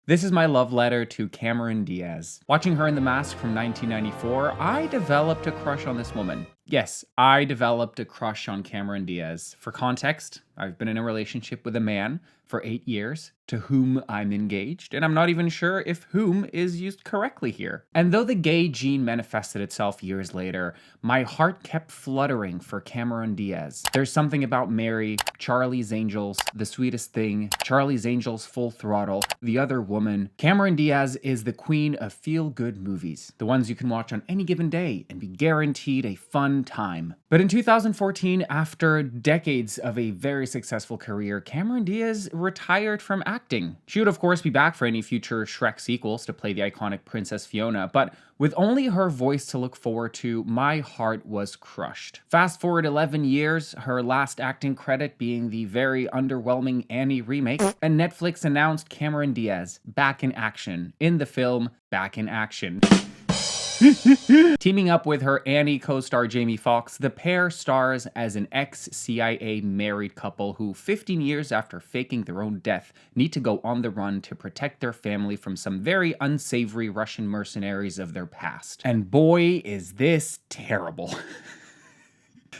This is my love letter to Cameron Diaz. Watching her in The Mask from 1994, I developed a crush on this woman. Yes, I developed a crush on Cameron Diaz. For context, I've been in a relationship with a man for 8 years, to whom I'm engaged, and I'm not even sure if whom is used correctly here. And though the gay gene manifested itself years later, my heart kept fluttering for Cameron Diaz. There's something about Mary, Charlie's Angels, The Sweetest Thing, Charlie's Angels Full Throttle, The Other Woman. Cameron Diaz is the queen of feel-good movies, the ones you can watch on any given day and be guaranteed a fun time. But in 2014, after decades of a very successful career, Cameron Diaz retired from acting. She would of course be back for any future Shrek sequels to play the iconic Princess Fiona, but with only her voice to look forward to, my heart was crushed. Fast forward 11 years, her last acting credit being the very underwhelming Annie remake, and Netflix announced Cameron Diaz back in action in the film Back in Action. Teaming up with her Annie co-star Jamie Foxx, the pair stars as an ex-CIA married couple who, 15 years after faking their own death, need to go on the run to protect their family from some very unsavory Russian mercenaries of their past. And boy, is this terrible.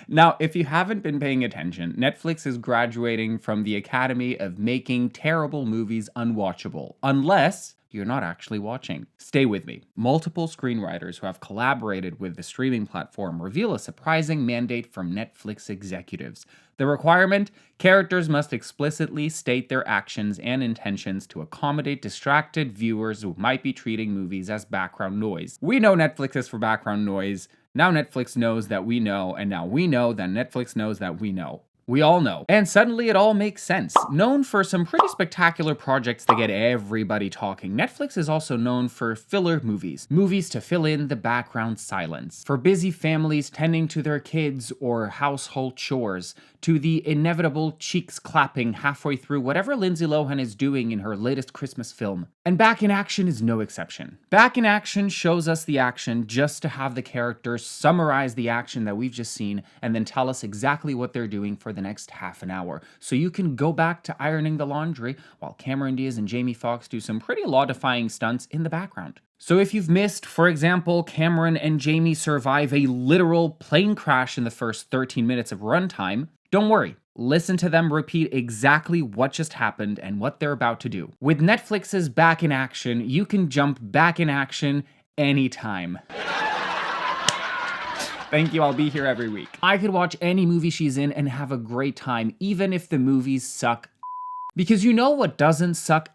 Now, if you haven't been paying attention, Netflix is graduating from the Academy of making terrible movies unwatchable, unless you're not actually watching. Stay with me. Multiple screenwriters who have collaborated with the streaming platform reveal a surprising mandate from Netflix executives. The requirement? Characters must explicitly state their actions and intentions to accommodate distracted viewers who might be treating movies as background noise. We know Netflix is for background noise. Now Netflix knows that we know, and now we know that Netflix knows that we know. We all know. And suddenly it all makes sense. Known for some pretty spectacular projects that get everybody talking, Netflix is also known for filler movies. Movies to fill in the background silence. For busy families tending to their kids or household chores, to the inevitable cheeks clapping halfway through whatever Lindsay Lohan is doing in her latest Christmas film. And Back in Action is no exception. Back in Action shows us the action just to have the characters summarize the action that we've just seen and then tell us exactly what they're doing for the next half an hour. So you can go back to ironing the laundry while Cameron Diaz and Jamie Foxx do some pretty law-defying stunts in the background. So if you've missed, for example, Cameron and Jamie survive a literal plane crash in the first 13 minutes of runtime, don't worry. Listen to them repeat exactly what just happened and what they're about to do. With Netflix's Back in Action, you can jump back in action anytime. Thank you, I'll be here every week. I could watch any movie she's in and have a great time, even if the movies suck. Because you know what doesn't suck?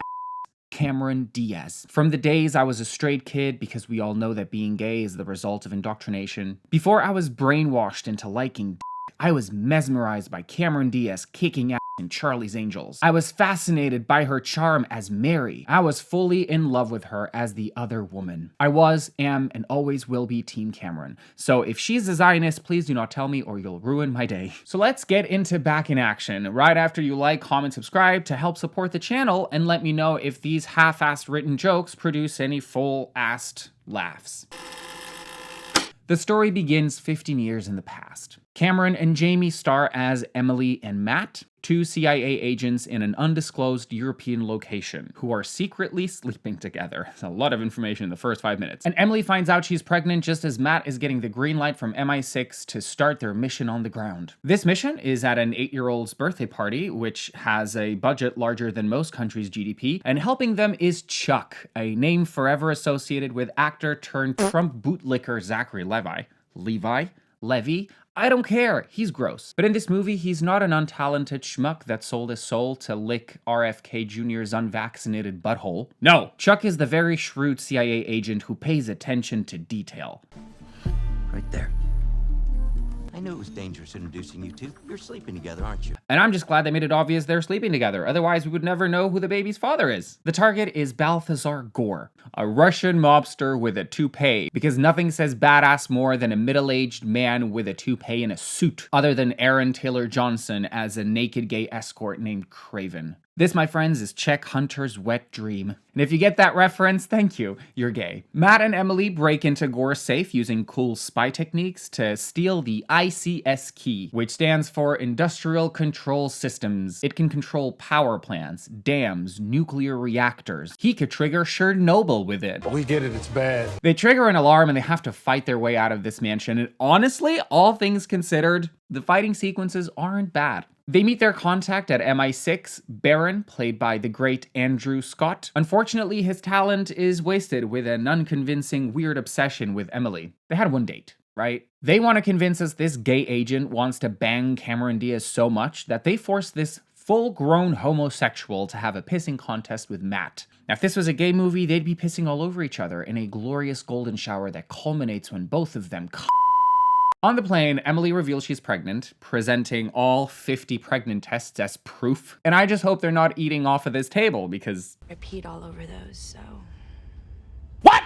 Cameron Diaz. From the days I was a straight kid, because we all know that being gay is the result of indoctrination, before I was brainwashed into liking I was mesmerized by Cameron Diaz kicking ass in Charlie's Angels. I was fascinated by her charm as Mary. I was fully in love with her as the other woman. I was, am, and always will be Team Cameron. So if she's a Zionist, please do not tell me or you'll ruin my day. So let's get into Back in Action. Right after you like, comment, subscribe to help support the channel and let me know if these half-assed written jokes produce any full-assed laughs. The story begins 15 years in the past. Cameron and Jamie star as Emily and Matt, two CIA agents in an undisclosed European location who are secretly sleeping together. It's a lot of information in the first 5 minutes. And Emily finds out she's pregnant just as Matt is getting the green light from MI6 to start their mission on the ground. This mission is at an 8-year-old's birthday party, which has a budget larger than most countries' GDP, and helping them is Chuck, a name forever associated with actor turned Trump bootlicker Zachary Levy? I don't care, he's gross. But in this movie, he's not an untalented schmuck that sold his soul to lick RFK Jr.'s unvaccinated butthole. No, Chuck is the very shrewd CIA agent who pays attention to detail. Right there. I knew it was dangerous introducing you two. You're sleeping together, aren't you? And I'm just glad they made it obvious they're sleeping together, otherwise we would never know who the baby's father is. The target is Balthazar Gore, a Russian mobster with a toupee, because nothing says badass more than a middle-aged man with a toupee and a suit, other than Aaron Taylor Johnson as a naked gay escort named Craven. This, my friends, is Czech Hunter's wet dream. And if you get that reference, thank you, you're gay. Matt and Emily break into Gore's safe using cool spy techniques to steal the ICS key, which stands for Industrial Control Systems. It can control power plants, dams, nuclear reactors. He could trigger Chernobyl with it. We get it, it's bad. They trigger an alarm and they have to fight their way out of this mansion. And honestly, all things considered, the fighting sequences aren't bad. They meet their contact at MI6, Baron, played by the great Andrew Scott. Unfortunately, his talent is wasted with an unconvincing, weird obsession with Emily. They had one date, right? They want to convince us this gay agent wants to bang Cameron Diaz so much that they force this full-grown homosexual to have a pissing contest with Matt. Now, if this was a gay movie, they'd be pissing all over each other in a glorious golden shower that culminates when both of them On the plane, Emily reveals she's pregnant, presenting all 50 pregnant tests as proof. And I just hope they're not eating off of this table because... Repeat all over those, so... What?!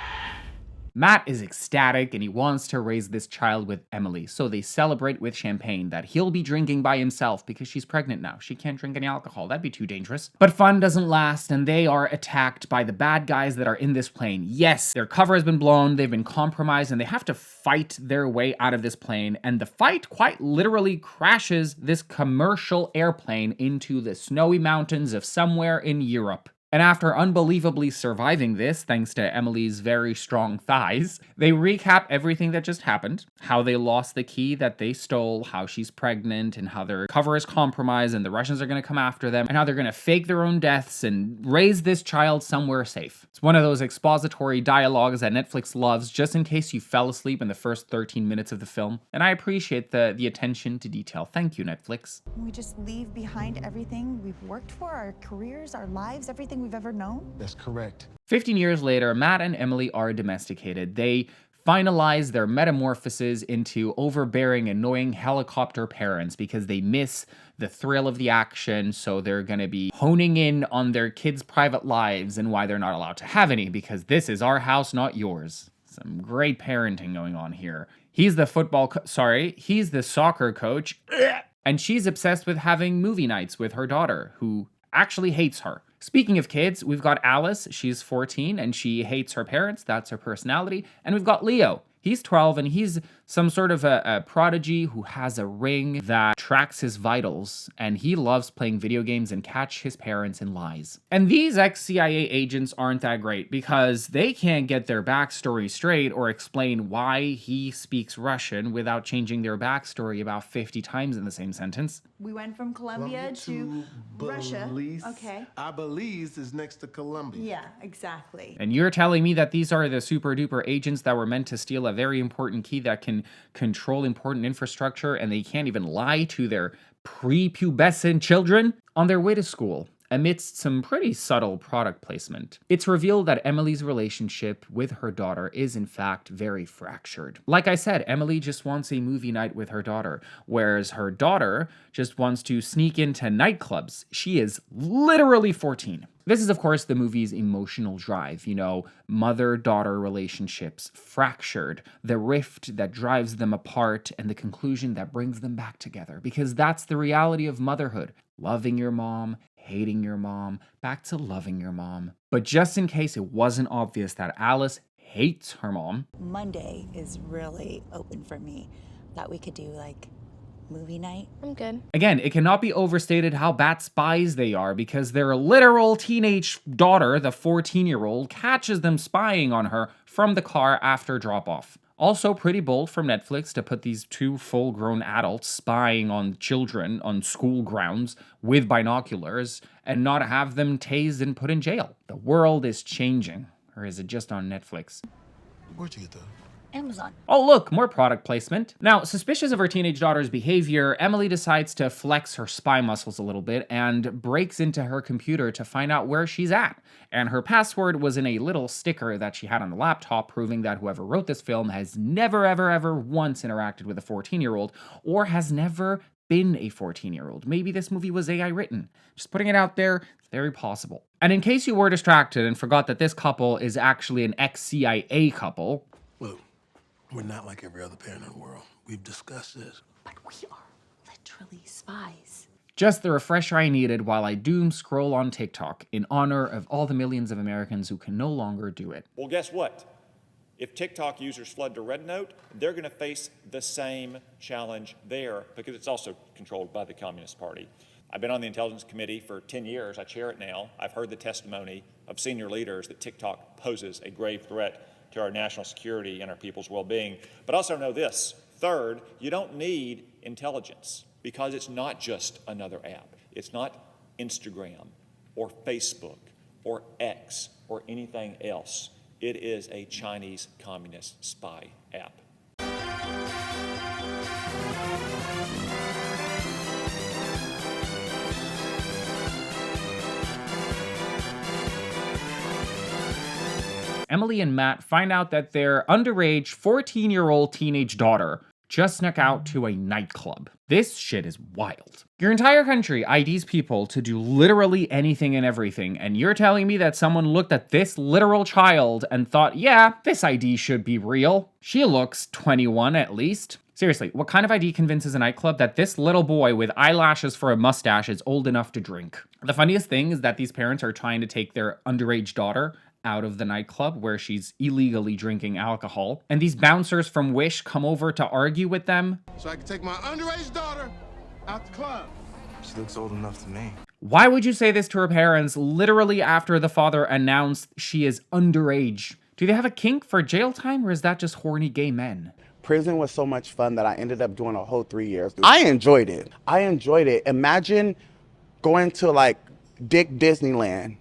Matt is ecstatic and he wants to raise this child with Emily, so they celebrate with champagne that he'll be drinking by himself because she's pregnant now. She can't drink any alcohol. That'd be too dangerous. But fun doesn't last, and they are attacked by the bad guys that are in this plane. Yes, their cover has been blown, they've been compromised, and they have to fight their way out of this plane, and the fight quite literally crashes this commercial airplane into the snowy mountains of somewhere in Europe. And after unbelievably surviving this, thanks to Emily's very strong thighs, they recap everything that just happened, how they lost the key that they stole, how she's pregnant, and how their cover is compromised and the Russians are going to come after them, and how they're going to fake their own deaths and raise this child somewhere safe. It's one of those expository dialogues that Netflix loves just in case you fell asleep in the first 13 minutes of the film, and I appreciate the attention to detail. Thank you, Netflix. We just leave behind everything we've worked for, our careers, our lives, everything we've ever known? That's correct. 15 years later, Matt and Emily are domesticated. They finalize their metamorphoses into overbearing, annoying helicopter parents because they miss the thrill of the action, so they're gonna be honing in on their kids' private lives and why they're not allowed to have any, because this is our house, not yours. Some great parenting going on here. He's the he's the soccer coach, and she's obsessed with having movie nights with her daughter, who actually hates her. Speaking of kids, we've got Alice, she's 14, and she hates her parents, that's her personality. And we've got Leo, he's 12, and he's some sort of a prodigy who has a ring that tracks his vitals, and he loves playing video games and catch his parents in lies. And these ex-CIA agents aren't that great because they can't get their backstory straight or explain why he speaks Russian without changing their backstory about 50 times in the same sentence. We went from Colombia to Russia. Okay. I Belize is next to Colombia. Yeah, exactly. And you're telling me that these are the super duper agents that were meant to steal a very important key that can control important infrastructure, and they can't even lie to their prepubescent children on their way to school? Amidst some pretty subtle product placement, it's revealed that Emily's relationship with her daughter is in fact very fractured. Like I said, Emily just wants a movie night with her daughter, whereas her daughter just wants to sneak into nightclubs. She is literally 14. This is, of course, the movie's emotional drive, you know, mother-daughter relationships, fractured, the rift that drives them apart, and the conclusion that brings them back together. Because that's the reality of motherhood. Loving your mom, hating your mom, back to loving your mom. But just in case it wasn't obvious that Alice hates her mom. Monday is really open for me. Thought we could do like movie night. I'm good. Again, it cannot be overstated how bad spies they are because their literal teenage daughter, the 14-year-old, catches them spying on her from the car after drop-off. Also pretty bold from Netflix to put these two full-grown adults spying on children on school grounds with binoculars and not have them tased and put in jail. The world is changing. Or is it just on Netflix? Where'd you get that? Amazon. Oh look, more product placement. Now, suspicious of her teenage daughter's behavior, Emily decides to flex her spy muscles a little bit and breaks into her computer to find out where she's at. And her password was in a little sticker that she had on the laptop, proving that whoever wrote this film has never, ever, ever once interacted with a 14-year-old or has never been a 14-year-old. Maybe this movie was AI written. Just putting it out there, it's very possible. And in case you were distracted and forgot that this couple is actually an ex-CIA couple, Look, we're not like every other parent in the world. We've discussed this. But we are literally spies. Just the refresher I needed while I doom scroll on TikTok in honor of all the millions of Americans who can no longer do it. Well, guess what? If TikTok users flood to Red Note, they're going to face the same challenge there because it's also controlled by the Communist Party. I've been on the Intelligence Committee for 10 years. I chair it now. I've heard the testimony of senior leaders that TikTok poses a grave threat to our national security and our people's well-being. But also know this. Third, you don't need intelligence because it's not just another app. It's not Instagram or Facebook or X or anything else. It is a Chinese communist spy app. Emily and Matt find out that their underage 14-year-old teenage daughter just snuck out to a nightclub. This shit is wild. Your entire country IDs people to do literally anything and everything, and you're telling me that someone looked at this literal child and thought, yeah, this ID should be real. She looks 21 at least. Seriously, what kind of ID convinces a nightclub that this little boy with eyelashes for a mustache is old enough to drink? The funniest thing is that these parents are trying to take their underage daughter out of the nightclub where she's illegally drinking alcohol, and these bouncers from Wish come over to argue with them. So I can take my underage daughter out the club. She looks old enough to me. Why would you say this to her parents literally after the father announced she is underage? Do they have a kink for jail time, or is that just horny gay men? Prison was so much fun that I ended up doing a whole 3 years. I enjoyed it. Imagine going to like Dick Disneyland.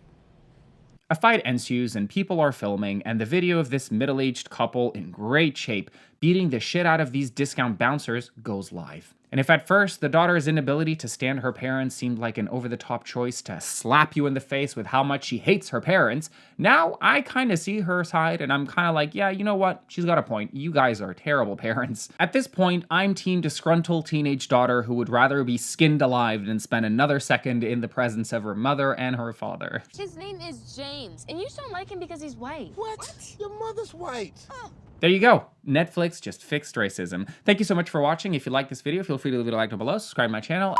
A fight ensues and people are filming, and the video of this middle-aged couple in great shape beating the shit out of these discount bouncers goes live. And if at first the daughter's inability to stand her parents seemed like an over-the-top choice to slap you in the face with how much she hates her parents, now I kind of see her side and I'm kind of like, yeah, you know what? She's got a point. You guys are terrible parents. At this point, I'm team disgruntled teenage daughter who would rather be skinned alive than spend another second in the presence of her mother and her father. His name is James, and you just don't like him because he's white. What? Your mother's white. There you go. Netflix just fixed racism. Thank you so much for watching. If you like this video, feel free to leave it a like down below, subscribe to my channel.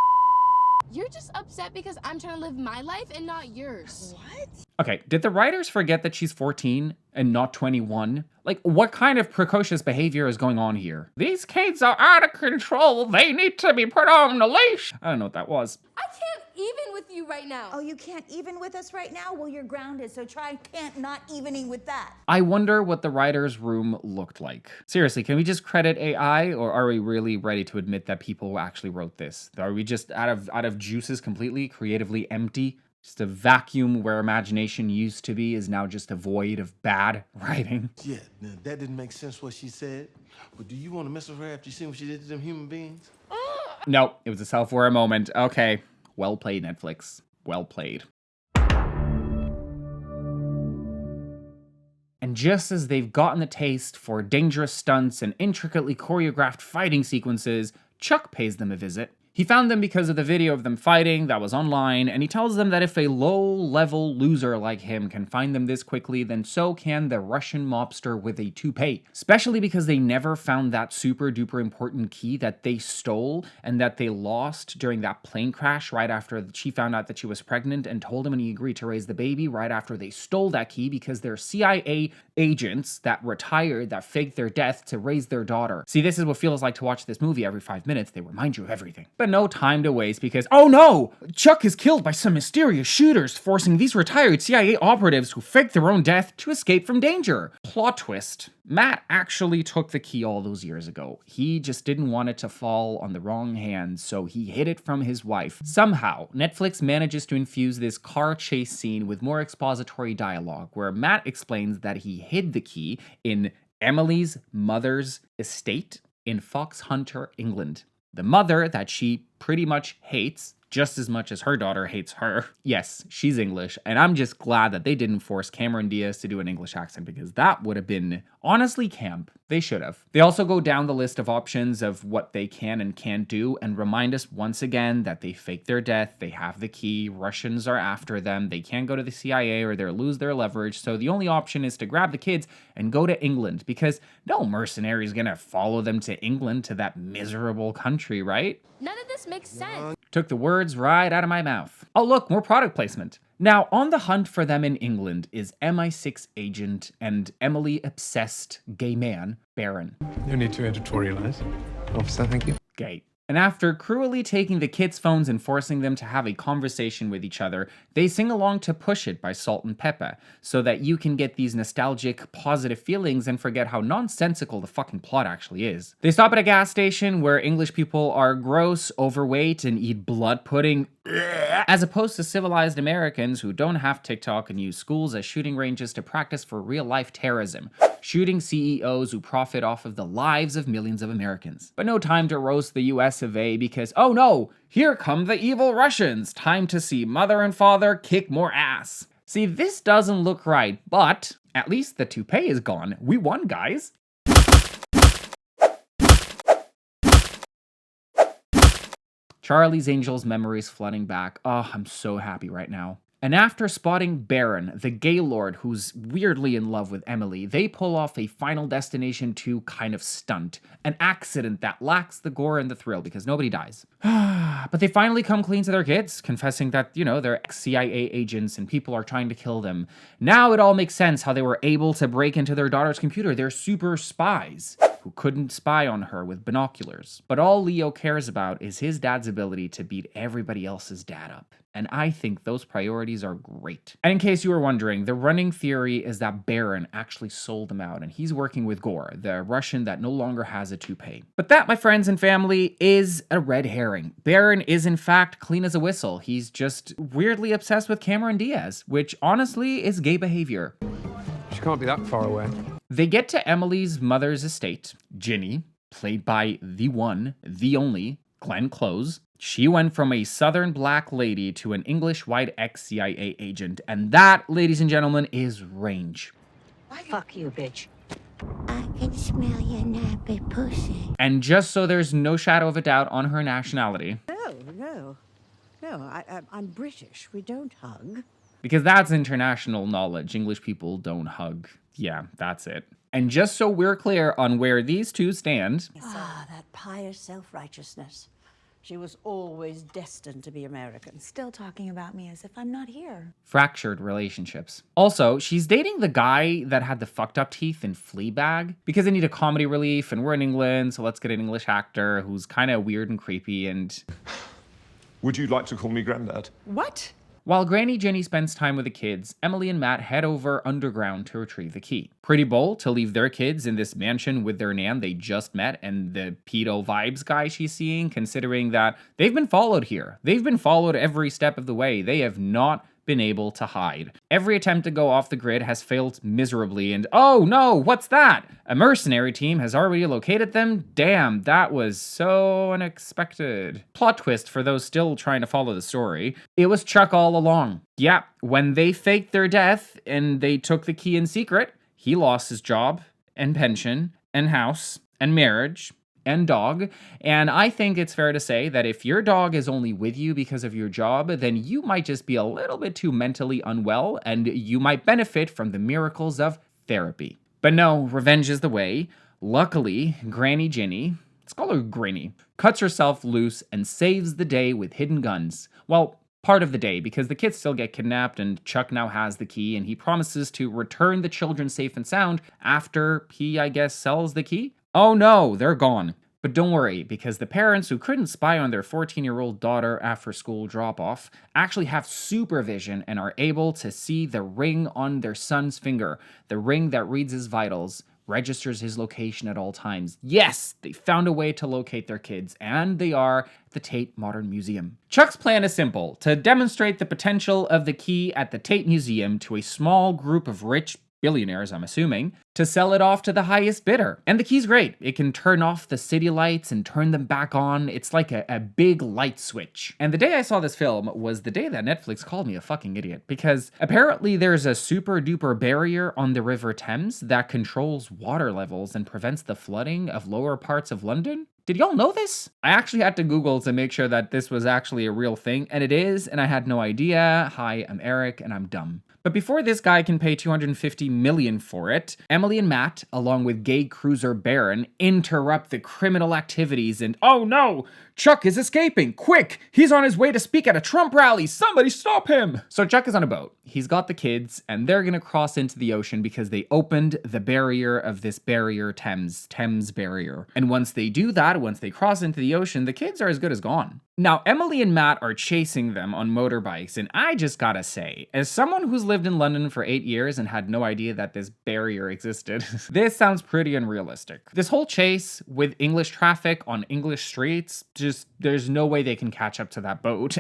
You're just upset because I'm trying to live my life and not yours. What? Okay, did the writers forget that she's 14 and not 21? Like, what kind of precocious behavior is going on here? These kids are out of control. They need to be put on the leash. I don't know what that was. I can't even with you right now. Oh, you can't even with us right now? Well, you're grounded, so try can't not evening with that. I wonder what the writer's room looked like. Seriously, can we just credit AI, or are we really ready to admit that people actually wrote this? Are we just out of juices completely, creatively empty? Just a vacuum where imagination used to be is now just a void of bad writing. Yeah, now, that didn't make sense what she said. But do you want to mess with her after you see what she did to them human beings? No, it was a self-aware moment. Okay, well played, Netflix. Well played. And just as they've gotten the taste for dangerous stunts and intricately choreographed fighting sequences, Chuck pays them a visit. He found them because of the video of them fighting that was online, and he tells them that if a low-level loser like him can find them this quickly, then so can the Russian mobster with a toupee. Especially because they never found that super-duper important key that they stole and that they lost during that plane crash right after she found out that she was pregnant and told him, and he agreed to raise the baby right after they stole that key because they're CIA agents that retired, that faked their death to raise their daughter. See, this is what feels like to watch this movie every 5 minutes. They remind you of everything. But no time to waste because, oh no! Chuck is killed by some mysterious shooters, forcing these retired CIA operatives who faked their own death to escape from danger. Plot twist. Matt actually took the key all those years ago. He just didn't want it to fall on the wrong hands, so he hid it from his wife. Somehow, Netflix manages to infuse this car chase scene with more expository dialogue, where Matt explains that he hid the key in Emily's mother's estate in Foxhunter, England. The mother that she pretty much hates just as much as her daughter hates her. Yes, she's English, and I'm just glad that they didn't force Cameron Diaz to do an English accent because that would have been honestly camp. They should have. They also go down the list of options of what they can and can't do and remind us once again that they faked their death, they have the key, Russians are after them, they can't go to the CIA or they'll lose their leverage, so the only option is to grab the kids and go to England because no mercenary is gonna follow them to England, to that miserable country, right? None of this makes sense. Took the word words right out of my mouth. Oh look, more product placement. Now, on the hunt for them in England is MI6 agent and Emily-obsessed gay man, Baron. No need to editorialize. Officer, thank you. Gay. And after cruelly taking the kids' phones and forcing them to have a conversation with each other, they sing along to Push It by Salt and Pepper, so that you can get these nostalgic, positive feelings and forget how nonsensical the fucking plot actually is. They stop at a gas station where English people are gross, overweight, and eat blood pudding, as opposed to civilized Americans who don't have TikTok and use schools as shooting ranges to practice for real-life terrorism, shooting CEOs who profit off of the lives of millions of Americans. But no time to roast the US of A because, oh no, here come the evil Russians, time to see mother and father kick more ass. See, this doesn't look right, but at least the toupee is gone. We won, guys. Charlie's Angels memories flooding back. Oh, I'm so happy right now. And after spotting Baron, the Gaylord who's weirdly in love with Emily, they pull off a Final Destination 2 kind of stunt. An accident that lacks the gore and the thrill because nobody dies. But they finally come clean to their kids, confessing that, you know, they're ex-CIA agents and people are trying to kill them. Now it all makes sense how they were able to break into their daughter's computer. They're super spies who couldn't spy on her with binoculars. But all Leo cares about is his dad's ability to beat everybody else's dad up. And I think those priorities are great. And in case you were wondering, the running theory is that Baron actually sold him out and he's working with Gore, the Russian that no longer has a toupee. But that, my friends and family, is a red herring. Baron is in fact clean as a whistle. He's just weirdly obsessed with Cameron Diaz, which honestly is gay behavior. She can't be that far away. They get to Emily's mother's estate, Ginny, played by the one, the only, Glenn Close. She went from a southern black lady to an English white ex-CIA agent, and that, ladies and gentlemen, is range. Fuck you, bitch. I can smell your nappy pussy. And just so there's no shadow of a doubt on her nationality, No, I'm British. We don't hug. because that's international knowledge, English people don't hug. Yeah, that's it. And just so we're clear on where these two stand, Ah, that pious self-righteousness. She was always destined to be American. Still talking about me as if I'm not here. fractured relationships. Also, she's dating the guy that had the fucked up teeth in Fleabag because they need a comedy relief and we're in England, so let's get an English actor who's kind of weird and creepy and... Would you like to call me Grandad? What? While Granny Ginny spends time with the kids, Emily and Matt head over underground to retrieve the key. Pretty bold to leave their kids in this mansion with their nan they just met and the pedo vibes guy she's seeing, considering that they've been followed here. They've been followed every step of the way. They have not been able to hide. Every attempt to go off the grid has failed miserably, and oh no, what's that? A mercenary team has already located them? Damn, that was so unexpected. Plot twist for those still trying to follow the story. It was Chuck all along. Yeah, when they faked their death and they took the key in secret, he lost his job and pension and house and marriage and dog, and I think it's fair to say that if your dog is only with you because of your job, then you might just be a little bit too mentally unwell, and you might benefit from the miracles of therapy. But no, revenge is the way. Luckily, Granny Ginny, let's call her Granny, cuts herself loose and saves the day with hidden guns. Well, part of the day, because the kids still get kidnapped and Chuck now has the key, and he promises to return the children safe and sound after he, I guess, sells the key. Oh no, they're gone. But don't worry, because the parents who couldn't spy on their 14-year-old daughter after school drop-off actually have supervision and are able to see the ring on their son's finger, the ring that reads his vitals, registers his location at all times. Yes, they found a way to locate their kids, and they are at the Tate Modern Museum. Chuck's plan is simple, to demonstrate the potential of the key at the Tate Museum to a small group of rich billionaires, I'm assuming, to sell it off to the highest bidder. And the key's great. It can turn off the city lights and turn them back on. It's like a big light switch. And the day I saw this film was the day that Netflix called me a fucking idiot, because apparently there's a super duper barrier on the River Thames that controls water levels and prevents the flooding of lower parts of London. Did y'all know this? I actually had to Google to make sure that this was actually a real thing, and it is, and I had no idea. Hi, I'm Eric, and I'm dumb. But before this guy can pay $250 million for it, Emily and Matt, along with gay cruiser Baron, interrupt the criminal activities and, oh no, Chuck is escaping! Quick! He's on his way to speak at a Trump rally! Somebody stop him! So Chuck is on a boat. He's got the kids, and they're gonna cross into the ocean because they opened the barrier of this barrier, Thames barrier. And once they do that, once they cross into the ocean, the kids are as good as gone. Now, Emily and Matt are chasing them on motorbikes, and I just gotta say, as someone who's lived in London for 8 years and had no idea that this barrier existed, this sounds pretty unrealistic. This whole chase with English traffic on English streets, just, there's no way they can catch up to that boat.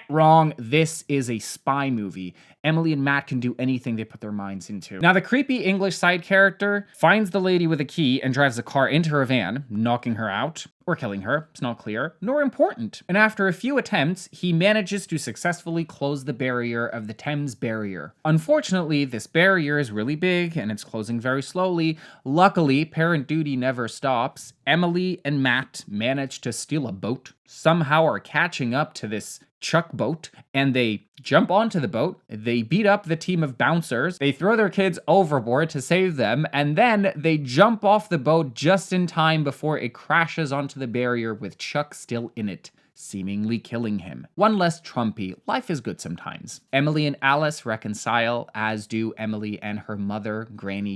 Wrong. This is a spy movie. Emily and Matt can do anything they put their minds into. Now, the creepy English side character finds the lady with a key and drives the car into her van, knocking her out. Or killing her, it's not clear, nor important. And after a few attempts, he manages to successfully close the barrier of the Thames barrier. Unfortunately, this barrier is really big and it's closing very slowly. Luckily, parent duty never stops. Emily and Matt manage to steal a boat, somehow are catching up to this Chuck boat, and they jump onto the boat, they beat up the team of bouncers, they throw their kids overboard to save them, and then they jump off the boat just in time before it crashes onto the barrier with Chuck still in it, seemingly killing him. One less Trumpy, life is good sometimes. Emily and Alice reconcile, as do Emily and her mother, Granny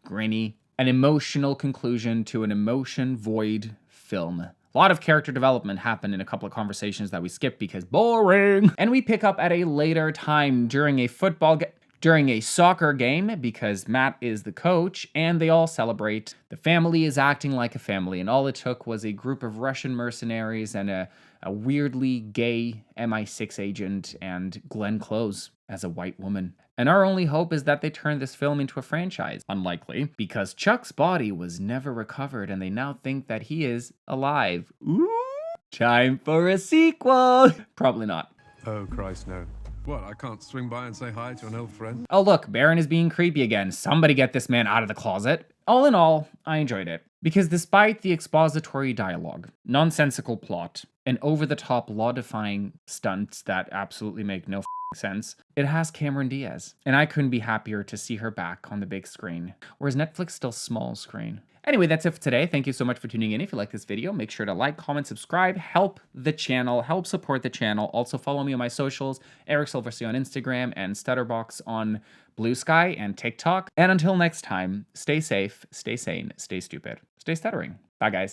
Grinny. An emotional conclusion to an emotion-void film. A lot of character development happened in a couple of conversations that we skipped because boring. And we pick up at a later time during a soccer game because Matt is the coach and they all celebrate. The family is acting like a family and all it took was a group of Russian mercenaries and a weirdly gay MI6 agent and Glenn Close as a white woman. And our only hope is that they turn this film into a franchise. Unlikely, because Chuck's body was never recovered and they now think that he is alive. Ooh, time for a sequel. Probably not. Oh, Christ, no. What, I can't swing by and say hi to an old friend? Oh look, Baron is being creepy again. Somebody get this man out of the closet. All in all, I enjoyed it. Because despite the expository dialogue, nonsensical plot, and over-the-top law-defying stunts that absolutely make no sense, it has Cameron Diaz. And I couldn't be happier to see her back on the big screen. Or is Netflix still small screen? Anyway, that's it for today. Thank you so much for tuning in. If you like this video, make sure to like, comment, subscribe, help the channel, help support the channel. Also follow me on my socials, Eric Silverstein on Instagram and StutterBox on Bluesky and TikTok. And until next time, stay safe, stay sane, stay stupid, stay stuttering. Bye guys.